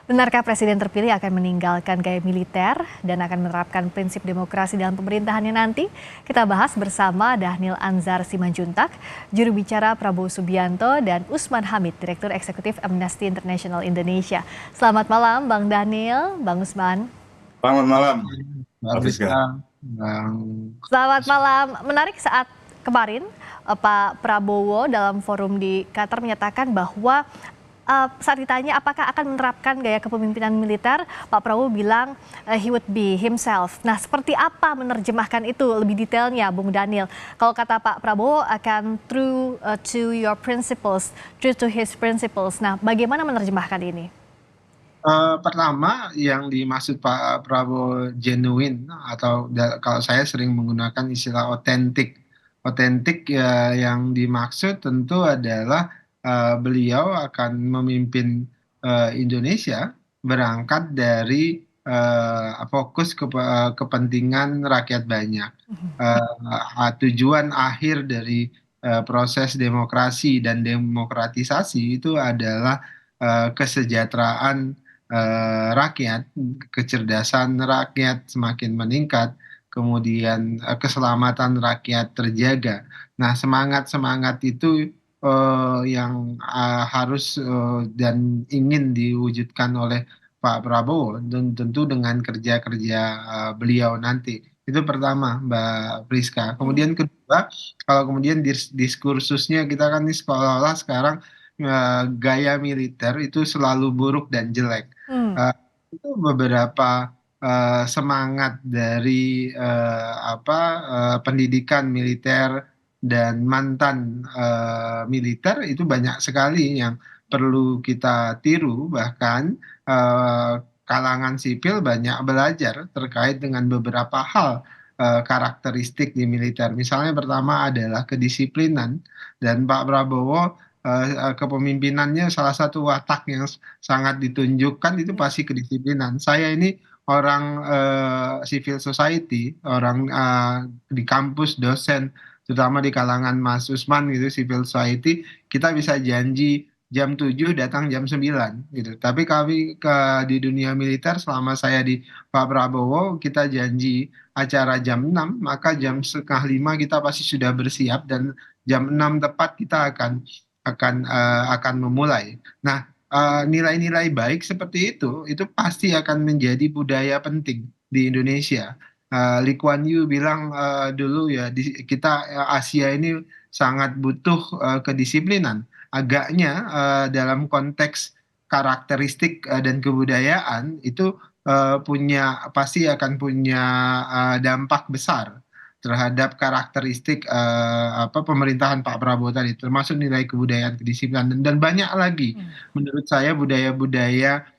Benarkah presiden terpilih akan meninggalkan gaya militer dan akan menerapkan prinsip demokrasi dalam pemerintahannya nanti? Kita bahas bersama Dhanil Anzar Simanjuntak, juru bicara Prabowo Subianto, dan Usman Hamid, Direktur Eksekutif Amnesty International Indonesia. Selamat malam Bang Dhanil, Bang Usman. Selamat malam, Mbak Pak Priska, Friska. Bang. Selamat malam. Menarik saat kemarin Pak Prabowo dalam forum di Qatar menyatakan bahwa saat ditanya apakah akan menerapkan gaya kepemimpinan militer, Pak Prabowo bilang he would be himself. Nah, seperti apa menerjemahkan itu lebih detailnya, Bung Daniel? Kalau kata Pak Prabowo akan true to your principles, true to his principles. Nah, bagaimana menerjemahkan ini? Pertama, yang dimaksud Pak Prabowo genuine atau kalau saya sering menggunakan istilah otentik. Otentik ya, yang dimaksud tentu adalah beliau akan memimpin Indonesia berangkat dari fokus kepentingan rakyat banyak. Tujuan akhir dari proses demokrasi dan demokratisasi itu adalah kesejahteraan rakyat, kecerdasan rakyat semakin meningkat, kemudian keselamatan rakyat terjaga. Nah, semangat-semangat itu yang harus dan ingin diwujudkan oleh Pak Prabowo, dan tentu dengan kerja-kerja beliau nanti. Itu pertama, Mbak Priska. Hmm. Kemudian kedua, kalau kemudian diskursusnya kita kan ini seolah-olah sekarang gaya militer itu selalu buruk dan jelek. Hmm. Eh, itu beberapa semangat dari pendidikan militer dan mantan militer itu banyak sekali yang perlu kita tiru, bahkan eh, kalangan sipil banyak belajar terkait dengan beberapa hal karakteristik di militer. Misalnya pertama adalah kedisiplinan, dan Pak Prabowo kepemimpinannya salah satu watak yang sangat ditunjukkan itu pasti kedisiplinan. Saya ini orang civil society, orang di kampus, dosen, terutama di kalangan Mas Usman gitu, civil society, kita bisa janji jam 7 datang jam 9 gitu. Tapi kami di dunia militer selama saya di Pak Prabowo, kita janji acara jam 6, maka jam setengah 5 kita pasti sudah bersiap, dan jam 6 tepat kita akan memulai. Nah, nilai-nilai baik seperti itu pasti akan menjadi budaya penting di Indonesia. Lee Kuan Yew bilang dulu ya, kita Asia ini sangat butuh kedisiplinan. Agaknya dalam konteks karakteristik dan kebudayaan itu pasti akan punya dampak besar terhadap karakteristik pemerintahan Pak Prabowo tadi, termasuk nilai kebudayaan, kedisiplinan, dan banyak lagi menurut saya budaya-budaya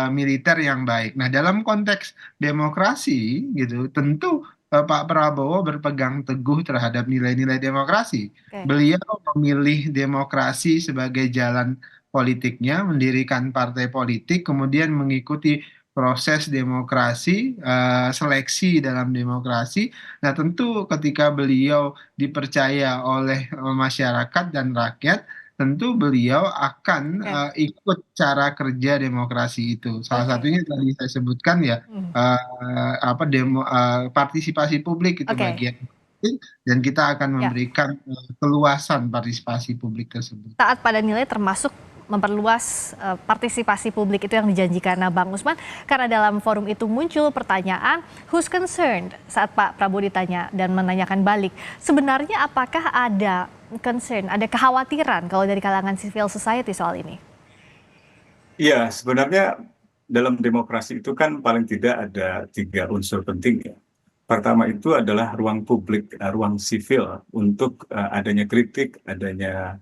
militer yang baik. Nah, dalam konteks demokrasi gitu, tentu Pak Prabowo berpegang teguh terhadap nilai-nilai demokrasi. Oke. Beliau memilih demokrasi sebagai jalan politiknya, mendirikan partai politik, kemudian mengikuti proses demokrasi, seleksi dalam demokrasi. Nah, tentu ketika beliau dipercaya oleh masyarakat dan rakyat, tentu beliau akan Oke. ikut cara kerja demokrasi itu. Salah Oke. satunya tadi saya sebutkan ya, Hmm. partisipasi publik itu Oke. bagian penting, dan kita akan Ya. memberikan keluasan partisipasi publik tersebut. Taat pada nilai termasuk memperluas partisipasi publik itu yang dijanjikan. Nah, Bang Usman, karena dalam forum itu muncul pertanyaan who's concerned saat Pak Prabowo ditanya dan menanyakan balik. Sebenarnya apakah ada concern, ada kekhawatiran kalau dari kalangan civil society soal ini? Iya, sebenarnya dalam demokrasi itu kan paling tidak ada tiga unsur penting ya. Pertama itu adalah ruang publik, ruang sivil untuk adanya kritik, adanya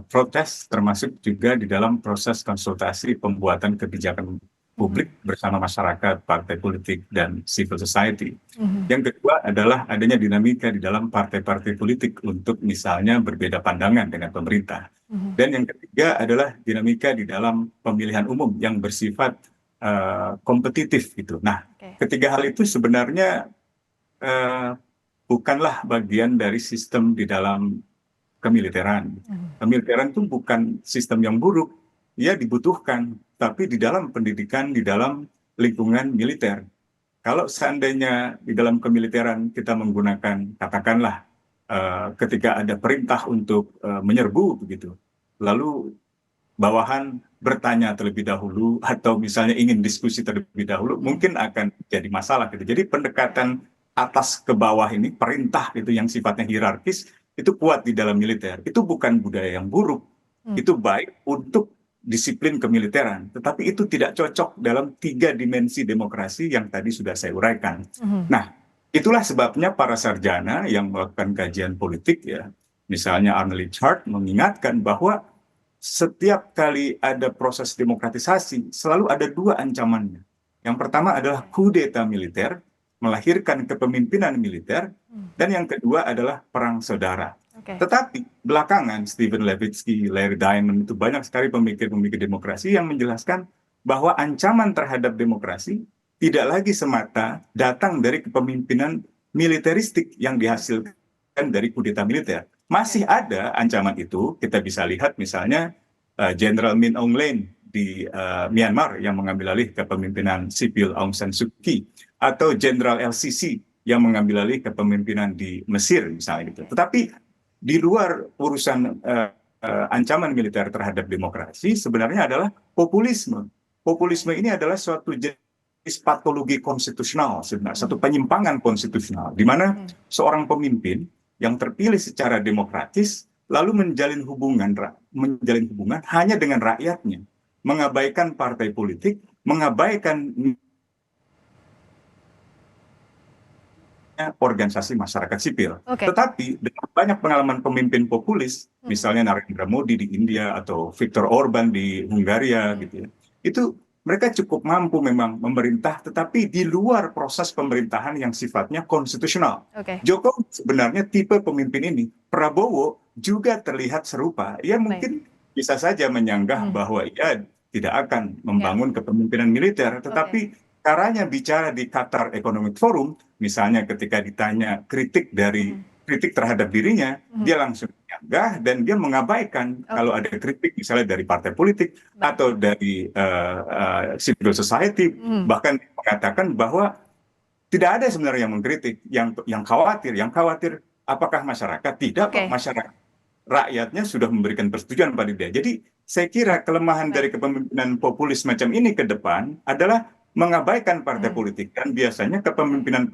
protes, termasuk juga di dalam proses konsultasi pembuatan kebijakan Mhm. publik bersama masyarakat, partai politik, dan civil society. Mhm. Yang kedua adalah adanya dinamika di dalam partai-partai politik untuk misalnya berbeda pandangan dengan pemerintah. Mhm. Dan yang ketiga adalah dinamika di dalam pemilihan umum yang bersifat kompetitif gitu. Nah, Oke. ketiga hal itu sebenarnya eh, bukanlah bagian dari sistem di dalam kemiliteran. Mhm. Kemiliteran itu bukan sistem yang buruk, ia dibutuhkan, tapi di dalam pendidikan, di dalam lingkungan militer. Kalau seandainya di dalam kemiliteran kita menggunakan, katakanlah, ketika ada perintah untuk menyerbu begitu, lalu bawahan bertanya terlebih dahulu atau misalnya ingin diskusi terlebih dahulu, mungkin akan jadi masalah gitu. Jadi pendekatan atas ke bawah ini, perintah itu yang sifatnya hierarkis, itu kuat di dalam militer. Itu bukan budaya yang buruk, itu baik untuk disiplin kemiliteran. Tetapi itu tidak cocok dalam 3 dimensi demokrasi yang tadi sudah saya uraikan. Nah, itulah sebabnya para sarjana yang melakukan kajian politik, ya, misalnya Arnold Chart mengingatkan bahwa setiap kali ada proses demokratisasi, selalu ada 2 ancamannya. Yang pertama adalah kudeta militer, melahirkan kepemimpinan militer, dan yang kedua adalah perang saudara. Tetapi belakangan Stephen Levitsky, Larry Diamond, itu banyak sekali pemikir-pemikir demokrasi yang menjelaskan bahwa ancaman terhadap demokrasi tidak lagi semata datang dari kepemimpinan militeristik yang dihasilkan dari kudeta militer. Masih ada ancaman itu, kita bisa lihat misalnya Jenderal Min Aung Hlaing di Myanmar yang mengambil alih kepemimpinan sipil Aung San Suu Kyi, atau Jenderal LCC yang mengambil alih kepemimpinan di Mesir misalnya gitu. Tetapi di luar urusan ancaman militer terhadap demokrasi sebenarnya adalah populisme. Populisme ini adalah suatu jenis patologi konstitusional sebenarnya, satu penyimpangan konstitusional di mana seorang pemimpin yang terpilih secara demokratis lalu menjalin hubungan hanya dengan rakyatnya, mengabaikan partai politik, mengabaikan organisasi masyarakat sipil. Tetapi dengan banyak pengalaman pemimpin populis, misalnya Narendra Modi di India atau Viktor Orban di Hungaria gitu ya, itu mereka cukup mampu memang memerintah, tetapi di luar proses pemerintahan yang sifatnya konstitusional. Jokowi sebenarnya tipe pemimpin ini. Prabowo juga terlihat serupa. Ia mungkin bisa saja menyanggah bahwa ia tidak akan membangun kepemimpinan militer, tetapi caranya bicara di Qatar Economic Forum, misalnya ketika ditanya kritik terhadap dirinya, dia langsung menyanggah dan dia mengabaikan kalau ada kritik misalnya dari partai politik atau dari civil society, bahkan mengatakan bahwa tidak ada sebenarnya yang mengkritik, yang khawatir apakah masyarakat, tidak kok, masyarakat rakyatnya sudah memberikan persetujuan pada dia. Jadi saya kira kelemahan dari kepemimpinan populis macam ini ke depan adalah mengabaikan partai politik, dan biasanya kepemimpinan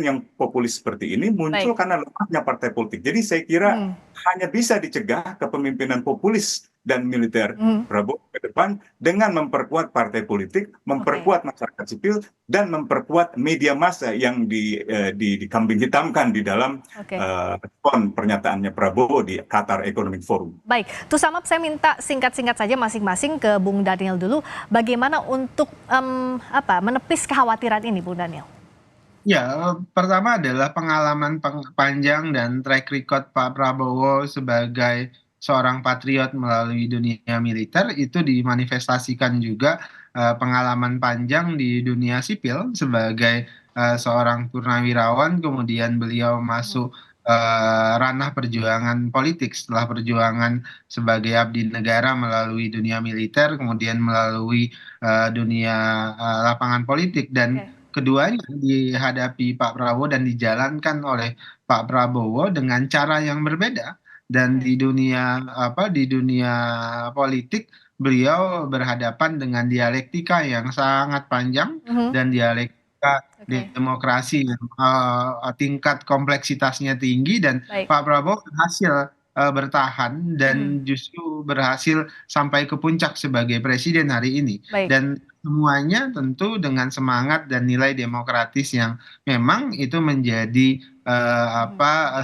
yang populis seperti ini muncul karena lemahnya partai politik. Jadi saya kira hanya bisa dicegah kepemimpinan populis dan militer Prabowo ke depan dengan memperkuat partai politik, memperkuat masyarakat sipil, dan memperkuat media massa yang dikambing hitamkan di dalam respon pernyataannya Prabowo di Qatar Economic Forum. Baik, to sum up, saya minta singkat-singkat saja masing-masing ke Bung Daniel dulu. Bagaimana untuk menepis kekhawatiran ini, Bung Daniel? Ya, pertama adalah pengalaman panjang dan track record Pak Prabowo sebagai seorang patriot melalui dunia militer itu dimanifestasikan juga pengalaman panjang di dunia sipil sebagai seorang purnawirawan, kemudian beliau masuk ranah perjuangan politik setelah perjuangan sebagai abdi negara melalui dunia militer, kemudian melalui dunia lapangan politik, dan keduanya dihadapi Pak Prabowo dan dijalankan oleh Pak Prabowo dengan cara yang berbeda. Dan di dunia politik beliau berhadapan dengan dialektika yang sangat panjang dan dialektika demokrasi yang tingkat kompleksitasnya tinggi, dan Pak Prabowo berhasil bertahan dan justru berhasil sampai ke puncak sebagai presiden hari ini. Dan semuanya tentu dengan semangat dan nilai demokratis yang memang itu menjadi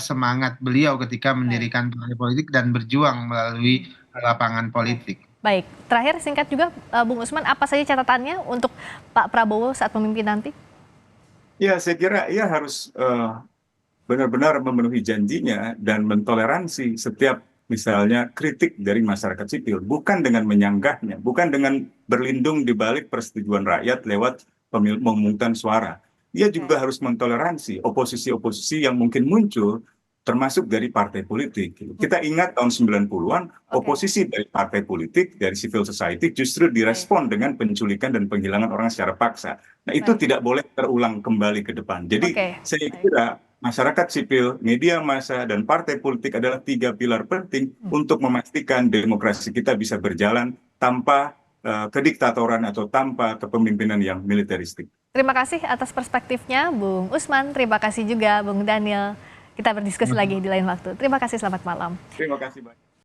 semangat beliau ketika mendirikan partai politik dan berjuang melalui lapangan politik. Baik, terakhir singkat juga Bung Usman, apa saja catatannya untuk Pak Prabowo saat memimpin nanti? Ya, saya kira ia harus benar-benar memenuhi janjinya dan mentoleransi setiap misalnya kritik dari masyarakat sipil, bukan dengan menyanggahnya, bukan dengan berlindung di balik persetujuan rakyat lewat pemungutan suara. Ia juga harus mentoleransi oposisi-oposisi yang mungkin muncul termasuk dari partai politik. Kita ingat tahun 90-an, oposisi dari partai politik, dari civil society justru direspon dengan penculikan dan penghilangan orang secara paksa. Nah, itu tidak boleh terulang kembali ke depan. Jadi saya kira masyarakat sipil, media massa, dan partai politik adalah 3 pilar penting untuk memastikan demokrasi kita bisa berjalan tanpa kediktatoran atau tanpa kepemimpinan yang militeristik. Terima kasih atas perspektifnya, Bung Usman. Terima kasih juga, Bung Daniel. Kita berdiskusi lagi di lain waktu. Terima kasih, selamat malam. Terima kasih banyak.